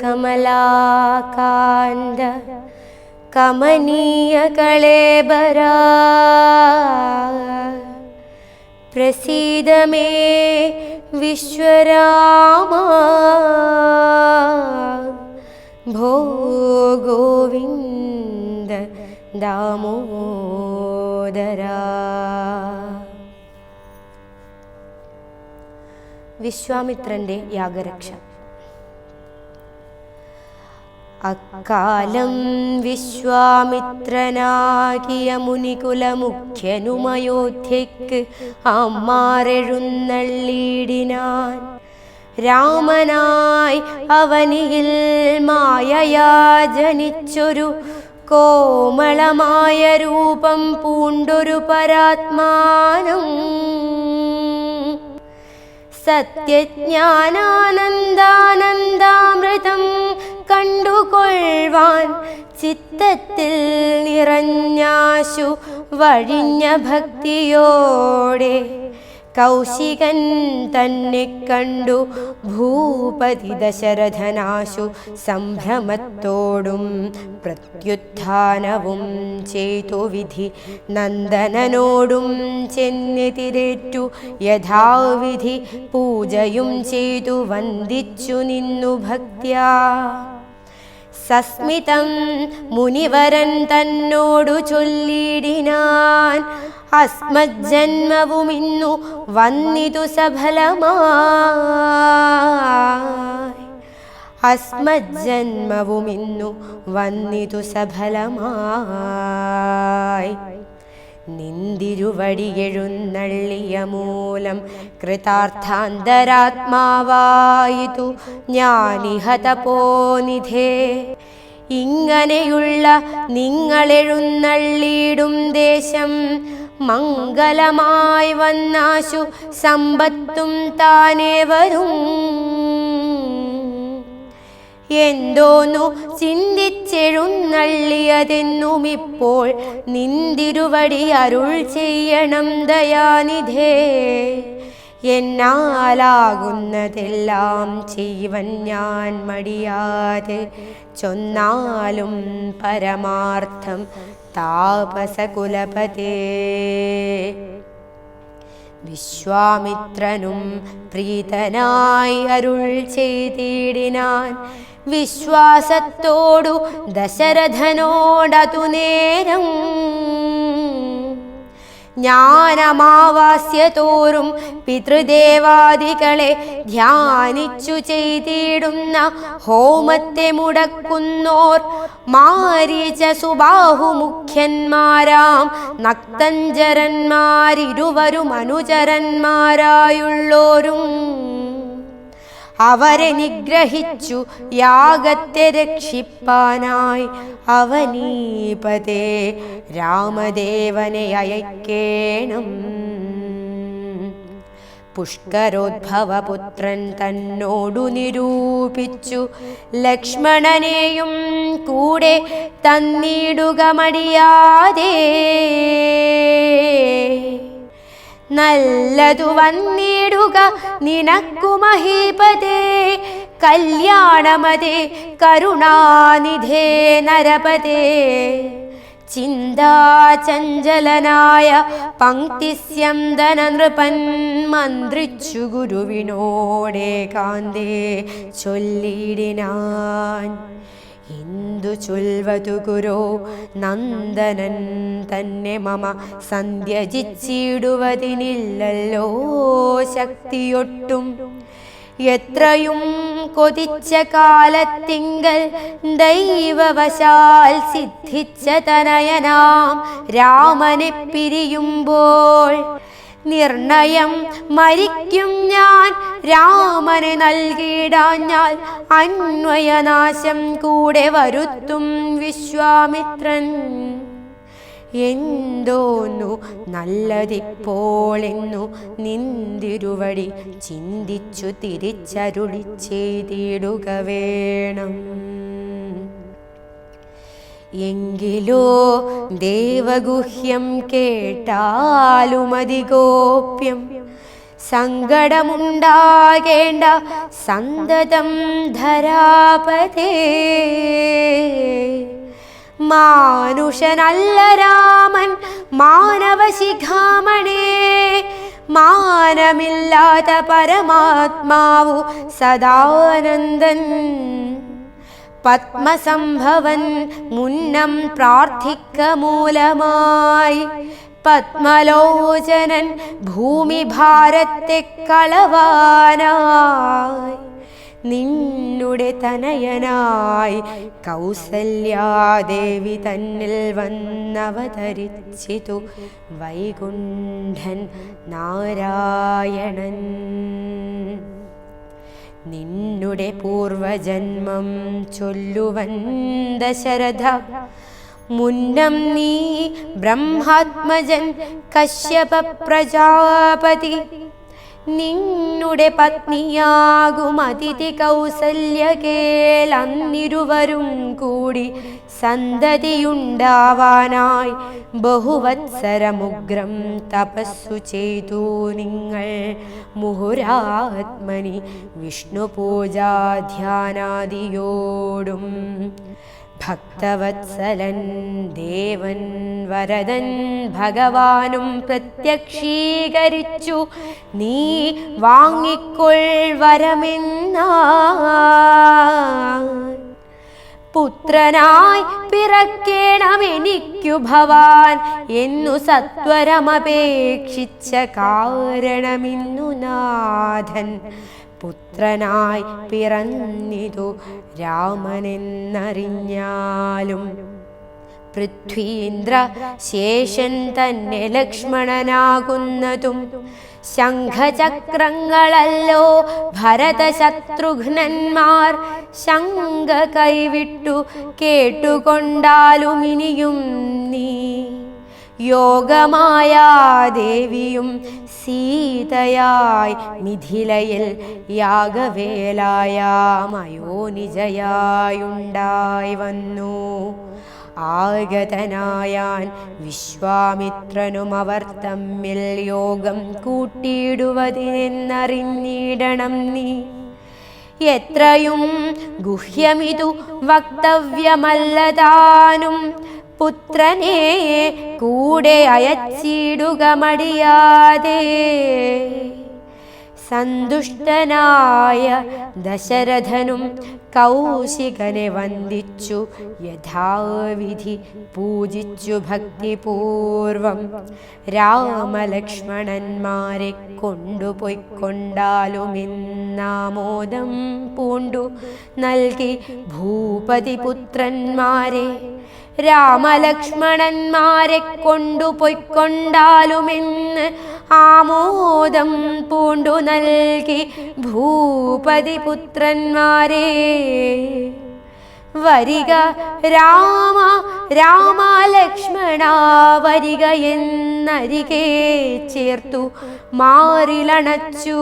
കമലാകാന്ത കമനീയ കളേബരാ പ്രസീദ may വിശ്വരാമ ഭോ Govinda ദാമോദരാ. വിശ്വാമിത്രന്റെ യാഗരക്ഷ. അക്കാലം വിശ്വാമിത്രനാകിയ മുനികുലമുഖ്യനുമയോധ്യയ്ക്ക് അമ്മാരെഴുന്നള്ളിയിടിനാൻ. രാമനായി അവനിയിൽ മായയാ ജനിച്ചൊരു കോമളമായ രൂപം പൂണ്ടൊരു പരാത്മാനം. സത്യജ്ഞാനാനന്ദാനന്ദാമൃതം കണ്ടുകൊള്ളുവാൻ ചിത്തത്തിൽ നിറഞ്ഞാശു വഴിഞ്ഞ ഭക്തിയോടെ കൗശികൻ തന്നെ കണ്ടു ഭൂപതി ദശരഥനാശു സംഭ്രമത്തോടും പ്രത്യുത്ഥാനവും ചെയ്തു വിധി നന്ദനനോടും ചെന്നെതിരേറ്റു യഥാവിധി പൂജയും ചെയ്തു വന്ദിച്ചു നിന്നു ഭക്ത്യാ. സസ്മിതം മുനിവരൻ തന്നോടു ചൊല്ലിടിനാൻ, അസ്മജ്ജന്മവുമിന്നു വന്നിതു സഫലമായി. അസ്മജ്ജന്മവുമിന്നു വന്നിതു സഫലമായി. നിന്തിരുവടിയെഴുന്നള്ളിയ മൂലം കൃതാർത്ഥാന്തരാത്മാവായിതു ഞാനിഹ തപോനിധേ. ഇങ്ങനെയുള്ള നിങ്ങളെഴുന്നള്ളിയിടും ദേശം മംഗളമായി വന്നാശു സമ്പത്തും താനേ വരും. എന്തോന്നു ചിന്തിച്ചെഴുന്നള്ളിയതെന്നും ഇപ്പോൾ നിന്തിരുവടി അരുൾ ചെയ്യണം ദയാനിധേ. എന്നാലാകുന്നതെല്ലാം ചെയ്യുവൻ ഞാൻ മടിയാതെ, ചൊന്നാലും പരമാർത്ഥം താപസകുലപതേ. വിശ്വാമിത്രനും പ്രീതനായി അരുൾ ചെയ്തിടിനാൻ, വിശ്വാസത്തോടു ദശരഥനോടതു നേരം. ജ്ഞാനമാവാസ്യതോറും പിതൃദേവാദികളെ ധ്യാനിച്ചു ചെയ്തിടുന്ന ഹോമത്തെ മുടക്കുന്നോർ മാരീച സുബാഹുമുഖ്യന്മാരാം നക്തഞ്ചരന്മാരിരുവരും അനുചരന്മാരായുള്ളോരും അവരെ നിഗ്രഹിച്ചു യാഗത്തെ രക്ഷിപ്പാനായി അവനീപതേ രാമദേവനെ അയക്കേണം. പുഷ്കരോദ്ഭവപുത്രൻ തന്നോടു നിരൂപിച്ചു ലക്ഷ്മണനെയും കൂടെ തന്നിടുക മടിയാതെ. നല്ലതു വന്നിടുക നിനക്കു മഹീപതേ, കല്യാണമതേ കരുണാനിധേ നരപതേ. ചിന്താചഞ്ചലനായ പങ്ക്തിസ്യന്തന നൃപൻ മന്ത്രിച്ചു ഗുരുവിനോടേകാന്തേ ചൊല്ലിടിനാൻ. എന്തു ചൊൽവതു ഗുരോ, നന്ദനൻ തന്നെ മമ സന്ധ്യജിച്ചിടുവതിനില്ലല്ലോ ശക്തിയൊട്ടും. എത്രയും കൊതിച്ച കാലത്തിങ്കൽ ദൈവവശാൽ സിദ്ധിച്ച തനയനാം രാമനെ പിരിയുമ്പോൾ നിർണയം മരിക്കും ഞാൻ രാമനെ നൽകിയിടാഞ്ഞാൽ അന്വയനാശം കൂടെ വരുത്തും വിശ്വാമിത്രൻ. എന്തോന്നു നല്ലതിപ്പോളെന്നു നിന്തിരുവടി ചിന്തിച്ചു തിരിച്ചരുളി ചെയ്തിടുക വേണം. എങ്കിലോ ദേവഗുഹ്യം കേട്ടാലുമതിഗോപ്യം സങ്കടമുണ്ടാകേണ്ട സന്തതം ധരാപതേ. മാനുഷനല്ല രാമൻ മാനവശിഖാമണേ, മാനമില്ലാത്ത പരമാത്മാവു സദാനന്ദൻ. പത്മസംഭവൻ മുന്നം പ്രാർത്ഥിക്ക മൂലമായി, പത്മലോചനൻ ഭൂമിഭാരത്തെ കളവാനായി. നിന്നുടെ തനയനായി കൗസല്യാദേവി തന്നിൽ വന്നവതരിച്ചിതു വൈകുണ്ഠൻ നാരായണൻ. നിന്നുടെ പൂർവജന്മം ചൊല്ലുവൻ ദശരഥ, മുന്നം നീ ബ്രഹ്മാത്മജൻ കശ്യപ പ്രജാപതി. നിന്നുടെ പത്നിയാകും അതിഥി കൗസല്യ കേളന്നിരുവരും കൂടി സന്തതിയുണ്ടാവാനായി ബഹുവത്സരമുഗ്രം തപസ്സു ചെയ്തു നിങ്ങൾ. മുഹുരാത്മനി വിഷ്ണുപൂജാധ്യാനാദിയോടും ഭക്തവത്സലൻ ദേവൻ വരദൻ ഭഗവാനും പ്രത്യക്ഷീകരിച്ചു നീ വാങ്ങിക്കൊൾ വരമെന്നാ. പുത്രനായി പിറക്കേണമെനിക്കു ഭവാൻ എന്നു സത്വരമപേക്ഷിച്ച കാരണമിന്നു നാഥൻ പുത്രനായി പിറന്നിതു രാമനെന്നറിഞ്ഞാലും. പൃഥ്വീന്ദ്ര ശേഷൻ തന്നെ ലക്ഷ്മണനാകുന്നതും ശംഖചക്രങ്ങളല്ലോ ഭരതശത്രുഘ്നന്മാർ. ശങ്ക കൈവിട്ടു കേട്ടുകൊണ്ടാലും ഇനിയും നീ യോഗമായാദേവിയും സീതയായി മിഥിലയിൽ യാഗവേലായാമയോനിജയായുണ്ടായി വന്നു. ആഗതനായാൻ വിശ്വാമിത്രനും അവർ തമ്മിൽ യോഗം കൂട്ടിയിടുവതിനെന്നറിഞ്ഞിടണം നീ. എത്രയും ഗുഹ്യമിതു വക്തവ്യമല്ലതാനും പുത്രനെ കൂടെ അയച്ചിടുക മടിയാതെ. സന്തുഷ്ടനായ ദശരഥനും കൗശികനെ വന്ദിച്ചു യഥാവിധി പൂജിച്ചു ഭക്തിപൂർവം. രാമലക്ഷ്മണന്മാരെ കൊണ്ടുപോയിക്കൊണ്ടാലും ഇന്നാമോദം പൂണ്ടു നൽകി ഭൂപതിപുത്രന്മാരെ. രാമലക്ഷ്മണന്മാരെ കൊണ്ടുപോയിക്കൊണ്ടാലുമെന്ന് ആമോദം പൂണ്ടു നൽകി ഭൂപതിപുത്രന്മാരെ. വരിക രാമ രാമ ലക്ഷ്മണ വരിക എന്നരികെ ചേർത്തു മാറിലണച്ചു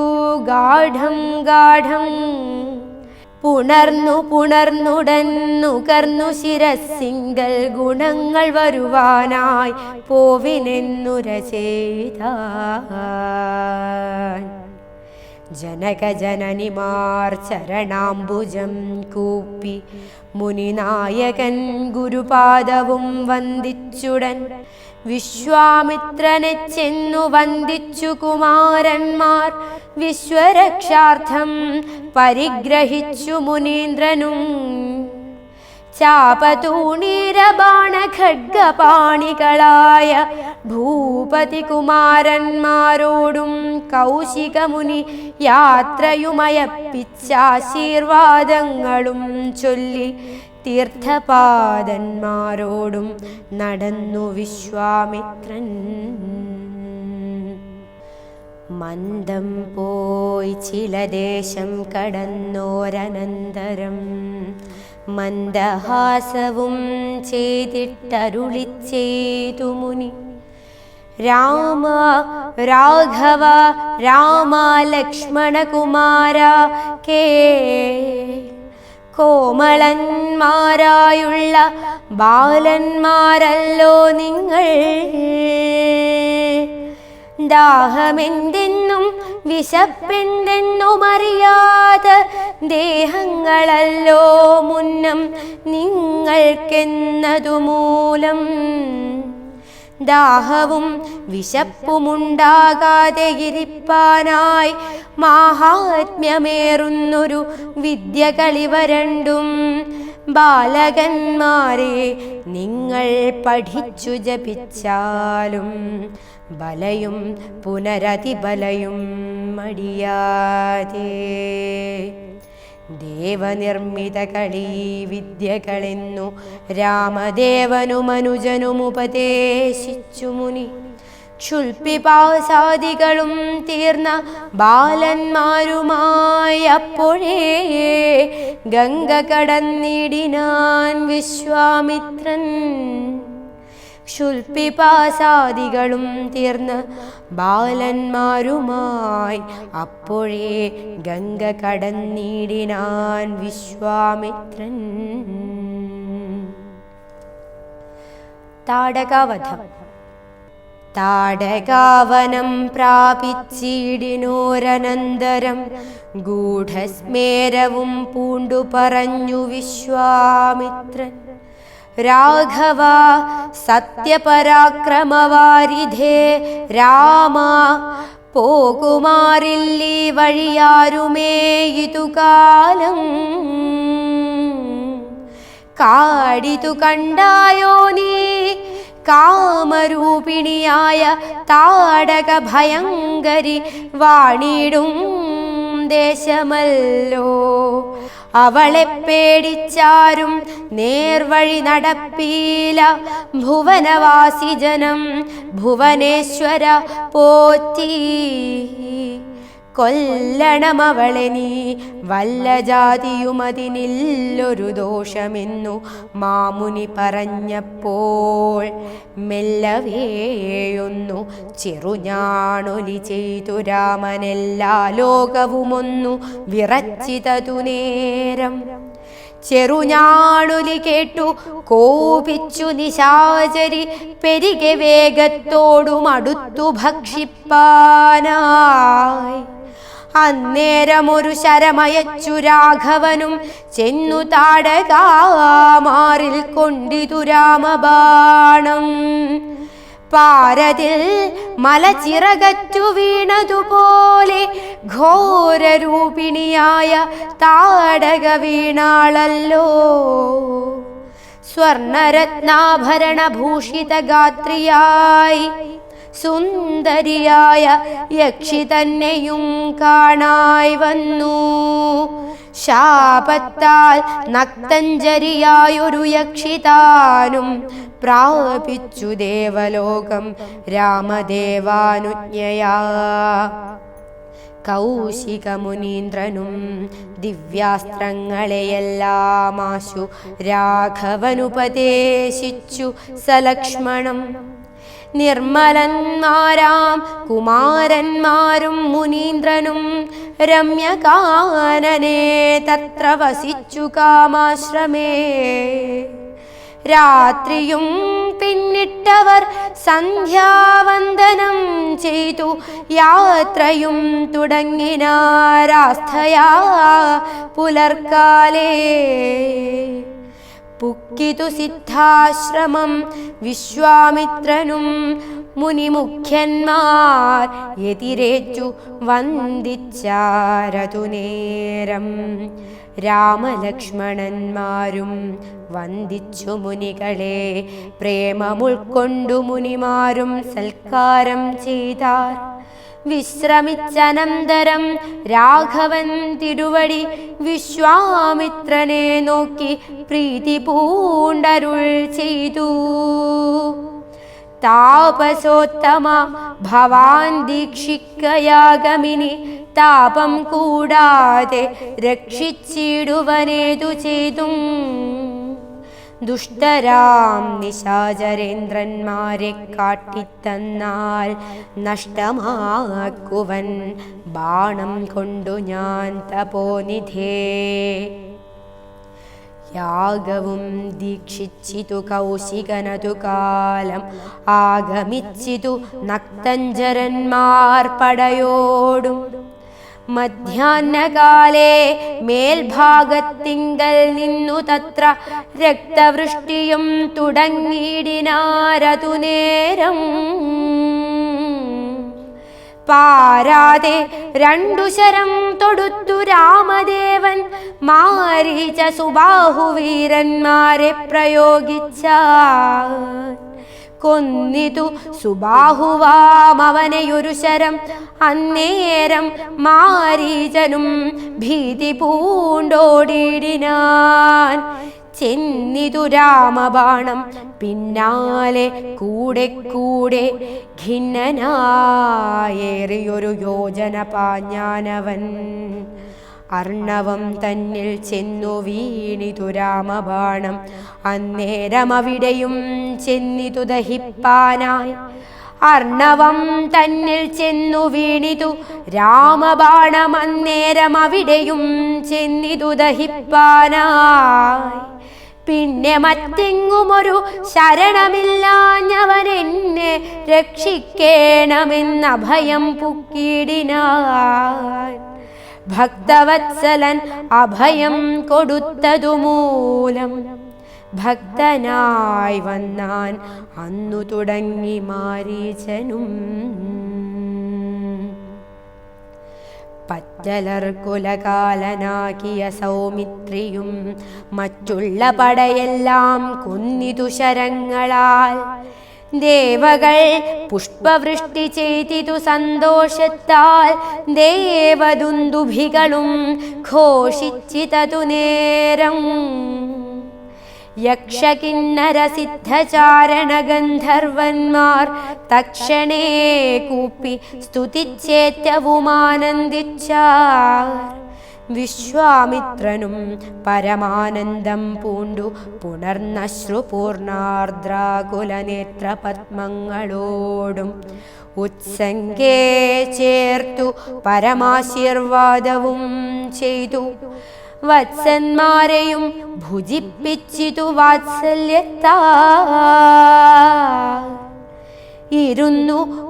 ഗാഢം ഗാഢം. പുണർന്നുടന്നുകർന്നു ശിരസിങ്കൽ ഗുണങ്ങൾ വരുവാനായി പോവിനെന്നുര ചെയ്താൻ. ജനകജനനിമാർ ചരണാംബുജം കൂപ്പി മുനിനായകൻ ഗുരുപാദവും വന്ദിച്ചുടൻ. വിശ്വാമിത്രനെ ചെന്നു വന്ദിച്ചു കുമാരന്മാർ. വിശ്വരക്ഷാർത്ഥം പരിഗ്രഹിച്ചു മുനീന്ദ്രനും. ചാപതൂണീരബാണഖഡ്ഗപാണികളായ ഭൂപതി കുമാരന്മാരോടും കൗശികമുനി യാത്രയുമയപ്പിച്ചാശീർവാദങ്ങളും ചൊല്ലി തീർത്ഥപാദന്മാരോടും നടന്നു വിശ്വാമിത്രൻ. മന്ദം പോയി ചില ദേശം കടന്നോരനന്തരം മന്ദഹാസവും ചെയ്തിട്ടരുളിച്ചെയ്തു മുനി. രാമ രാഘവ രാമ ലക്ഷ്മണകുമാര കേ കോമളന്മാരായുള്ള ബാലന്മാരല്ലോ നിങ്ങൾ. ദാഹമെന്തെന്നും വിശപ്പെന്തെന്നുമറിയാതെ ദേഹങ്ങളല്ലോ മുന്നം നിങ്ങൾക്കെന്നതുമൂലം ദാഹവും വിശപ്പുമുണ്ടാകാതെ ഇരിപ്പാനായി മാഹാത്മ്യമേറുന്നൊരു വിദ്യകളിവ രണ്ടും ബാലകന്മാരെ നിങ്ങൾ പഠിച്ചു ജപിച്ചാലും ബലയും പുനരതിബലയും മടിയാതെ. ദേവനിർമ്മിതകളീ വിദ്യകളെന്നു രാമദേവനുമനുജനുമുപദേശിച്ചു മുനി. ക്ഷുൽപിപാസാദികളും തീർന്ന ബാലന്മാരുമായി അപ്പോഴേ ഗംഗ കടന്നിടിനാൻ വിശ്വാമിത്രൻ. ക്ഷുൽപിപാസാദികളും തീർന്ന് ബാലന്മാരുമായി അപ്പോഴേ ഗംഗ കടന്നിടിനാൻ വിശ്വാമിത്രൻ. താടകാവധം. താടകാവനം പ്രാപിച്ചിടിനോരനന്തരം ഗൂഢസ്മേരവും പൂണ്ടു പറഞ്ഞു വിശ്വാമിത്രൻ. രാഘവ സത്യപരാക്രമവാരിധേ രാമ പോകുമാറില്ലീ വഴിയാരുമേ ഇതുകാലം. കാടിതു കണ്ടായോ നീ കാമരൂപിണിയായ താടക ഭയങ്കരി വാണിടും ദേശമല്ലോ. അവളെ പേടിച്ചാരും നേർവഴി നടപ്പീല ഭുവനവാസി ജനം ഭുവനേശ്വര പോറ്റി. കൊല്ലണമവളെ നീ വല്ല ജാതിയുമതിനില്ലൊരു ദോഷമെന്നു മാമുനി പറഞ്ഞപ്പോൾ മെല്ലവേയൊന്നു ചെറുഞാണൊലി ചെയ്തു രാമനെല്ലാ ലോകവുമൊന്നു വിറച്ചിതതു നേരം. ചെറുഞാണൊലി കേട്ടു കോപിച്ചു നിശാചരി പെരികെ വേഗത്തോടും അടുത്തു ഭക്ഷിപ്പാനായി. അന്നേരമൊരു ശരമയച്ചു രാഘവനും ചെന്നു താടകാമാറിൽ കൊണ്ടിതു രാമബാണം. പാരതിൽ മലച്ചിറകറ്റു വീണതുപോലെ ഘോരരൂപിണിയായ താടക വീണാളല്ലോ. സ്വർണരത്നാഭരണഭൂഷിത ഗാത്രിയായി സുന്ദരിയായ യക്ഷി തന്നെയും കാണായി വന്നു. ശാപത്താൽ നക്തഞ്ചരിയായൊരു യക്ഷിതാനും പ്രാപിച്ചു ദേവലോകം രാമദേവാനുജ്ഞയാ. കൗശികമുനീന്ദ്രനും ദിവ്യാസ്ത്രങ്ങളെയെല്ലാമാശു രാഘവനുപദേശിച്ചു സലക്ഷ്മണം. നിർമ്മലന്മാരാം കുമാരന്മാരും മുനീന്ദ്രനും രമ്യകാനനെ തത്ര വസിച്ചു കാമാശ്രമേ. രാത്രിയും പിന്നിട്ടവർ സന്ധ്യാവന്ദനം ചെയ്തു യാത്രയും തുടങ്ങിനാരാസ്ഥയാ പുലർക്കാലേ. പുക്കിതു സിദ്ധാശ്രമം വിശ്വാമിത്രനും മുനിമുഖ്യന്മാർ എതിരേറ്റു വന്ദിച്ചാരതു നേരം. രാമലക്ഷ്മണന്മാരും വന്ദിച്ചു മുനികളെ പ്രേമമുൾക്കൊണ്ടു മുനിമാരും സൽക്കാരം ചെയ്താർ. വിശ്രമിച്ചനന്തരം രാഘവൻ തിരുവടി വിശ്വാമിത്രനെ നോക്കി പ്രീതി പൂണ്ടരുൾ ചെയ്തു. താപസോത്തമ ഭവാൻ ദീക്ഷിക്കയാഗമിനി താപം കൂടാതെ രക്ഷിച്ചിടുവനേതു ചെയ്തും. ദുഷ്ടരാം നിശാചരേന്ദ്രന്മാരെ കാട്ടിത്തന്നാൽ നഷ്ടമാക്കുവൻ ബാണം കൊണ്ടു ഞാൻ തപോനിധേ. യാഗവും ദീക്ഷിച്ചിതു കൗശികനതു കാലം ആഗമിച്ചിതു നക്തഞ്ചരന്മാർ പടയോടും. മധ്യാഹ്നകാലേ മേൽഭാഗത്തിങ്കൽ നിന്നു തത്ര രക്തവൃഷ്ടിയും തുടങ്ങിയിടിനാരതു നേരം. പാരാതെ 2 ശരം തൊടുത്തു രാമദേവൻ മാരീച സുബാഹുവീരന്മാരെ പ്രയോഗിച്ചാർ. കൊന്നിതു സുബാഹുവാം അവനെയൊരു ശരം. അന്നേരം മാരീചനും ഭീതി പൂണ്ടോടിയിടിനാൻ. ചെന്നിതു രാമബാണം പിന്നാലെ കൂടെ കൂടെ ഖിന്നനായേറിയൊരു യോജന പാഞ്ഞാനവൻ. അർണവം തന്നിൽ ചെന്നു വീണിതു രാമബാണം. അന്നേരം അവിടെയും ചെന്നിതു ദഹിപ്പാനായി. അർണവം തന്നിൽ ചെന്നു വീണിതു രാമബാണം. അന്നേരം അവിടെയും ചെന്നിതു ദഹിപ്പാനായി. പിന്നെ മറ്റെങ്ങുമൊരു ശരണമില്ലാഞ്ഞവൻ എന്നെ രക്ഷിക്കേണമെന്ന ഭയം പുക്കിടിനാൻ. ഭക്തവത്സലൻ അഭയം കൊടുത്തതു മൂലം ഭക്തനായി വന്നാൻ അന്നു തുടങ്ങി മാരീചനും. പറ്റലർ കുലകാലനാക്കിയ സൗമിത്രിയും മറ്റുള്ള പടയെല്ലാം കൊന്നിതു ശരങ്ങളാൽ. ദേവകൾ പുഷ്പവൃഷ്ടി ചെയ്തിതു സന്തോഷത്താൽ. ദേവദുന്ദുഭികളും ഘോഷിച്ചിതതു നേരം. യക്ഷകിന്നര സിദ്ധചാരണ ഗന്ധർവന്മാർ തക്ഷണേ കൂപ്പി സ്തുതിച്ചേറ്റവുമാനന്ദിച്ചാർ. വിശ്വാമിത്രനും പരമാനന്ദം പൂണ്ടു പുണർന്നശ്രുപൂർണാർദ്രാകുലനേത്രപത്മങ്ങളോടും ഉത്സംഗേ ചേർത്തു പരമാശീർവാദവും ചെയ്തു. വത്സന്മാരെയും ഭുജിപ്പിച്ചിതു വാത്സല്യത്താൽ.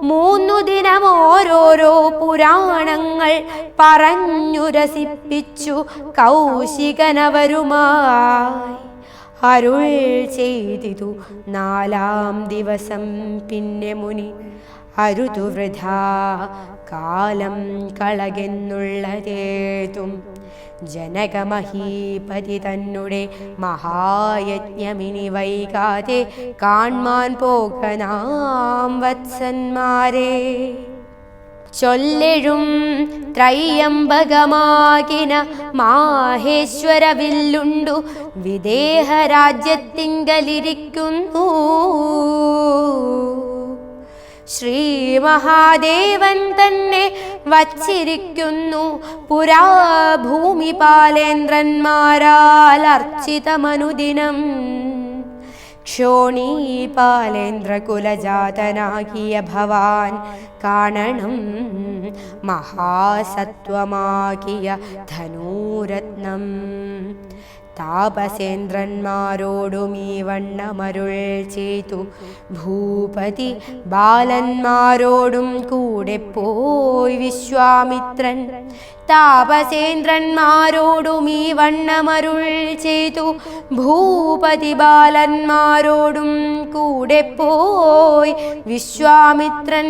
3 ദിനം ഓരോരോ പുരാണങ്ങൾ പറഞ്ഞു രസിപ്പിച്ചു കൗശികനവരുമായി. അരുൾ ചെയ്തിതു 4-ാം ദിവസം പിന്നെ മുനി അരുതു വൃഥാ കാലം കളകെന്നുള്ളതേതും. ജനകമഹീപതി തന്നെ മഹായജ്ഞമിനി വൈകാതെ കാൺമാൻ പോകനാം വത്സന്മാരെ. ചൊല്ലെഴും ത്രയംബകമാകിന മാഹേശ്വര വില്ലുണ്ടു വിദേഹ രാജ്യത്തിങ്കലിരിക്കുന്നു. ശ്രീ മഹാദേവൻ തന്നെ വച്ചിരിക്കുന്നു പുരാ ഭൂമിപാലേന്ദ്രന്മാരാൽ അർച്ചിതമനുദിനം. ക്ഷോണീപാലേന്ദ്രകുലജാതനാകിയ ഭവാൻ കാണണം മഹാസത്വമാകിയ ധനൂരത്നം. താപസേന്ദ്രന്മാരോടും ഈ വണ്ണമരുൾ ചെയ്തു ഭൂപതി ബാലന്മാരോടും കൂടെ പോയി വിശ്വാമിത്രൻ. താപസേന്ദ്രന്മാരോടും ഈ വണ്ണമരുൾ ചെയ്തു ഭൂപതി ബാലന്മാരോടും കൂടെ പോയി വിശ്വാമിത്രൻ.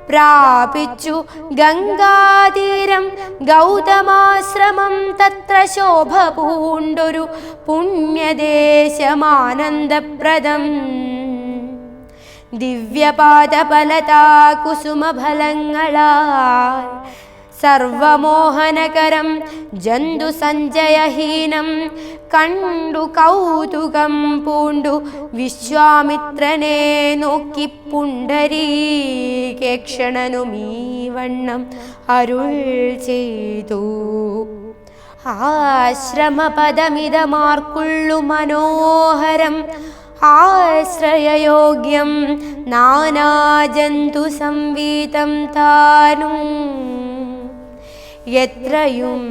പ്രാപിച്ചു ഗംഗാതീരം ഗൗതമാശ്രമം. തത്ര ശോഭ പൂണ്ടൊരു പുണ്യദേശമാനന്ദപ്രദം. ദിവ്യപാദഫലതാ കുസുമഫലങ്ങളാൽ സർവമോഹനകരം ജന്തു സഞ്ജയഹീനം. കണ്ടു കൗതുകം പൂണ്ടു വിശ്വാമിത്രനെ നോക്കി പുണ്ടരീകേക്ഷണനുമീ വണ്ണം അരുൾ ചെയ്തു. ആശ്രമപദമിതമാർക്കുള്ളു മനോഹരം ആശ്രയയോഗ്യം നാനാജന്തു സംവീതം താനും. എത്രയും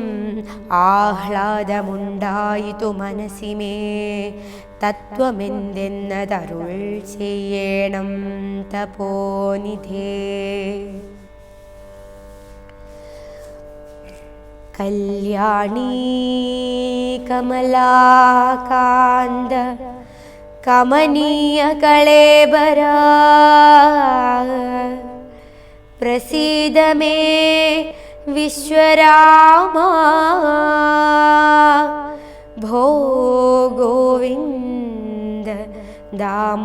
ആഹ്ലാദമുണ്ടായിതു മനസ്സിമേ തത്വമെന്തെന്നതരുൾ ചെയ്യണം തപോനിധേ. കല്യാണീ കമലാകാന്ത കമനീയ കളേബരാ പ്രസീദ മേ വിശ്വരാമാ ഭോ ഗോവിന്ദ ദാമോദരാ.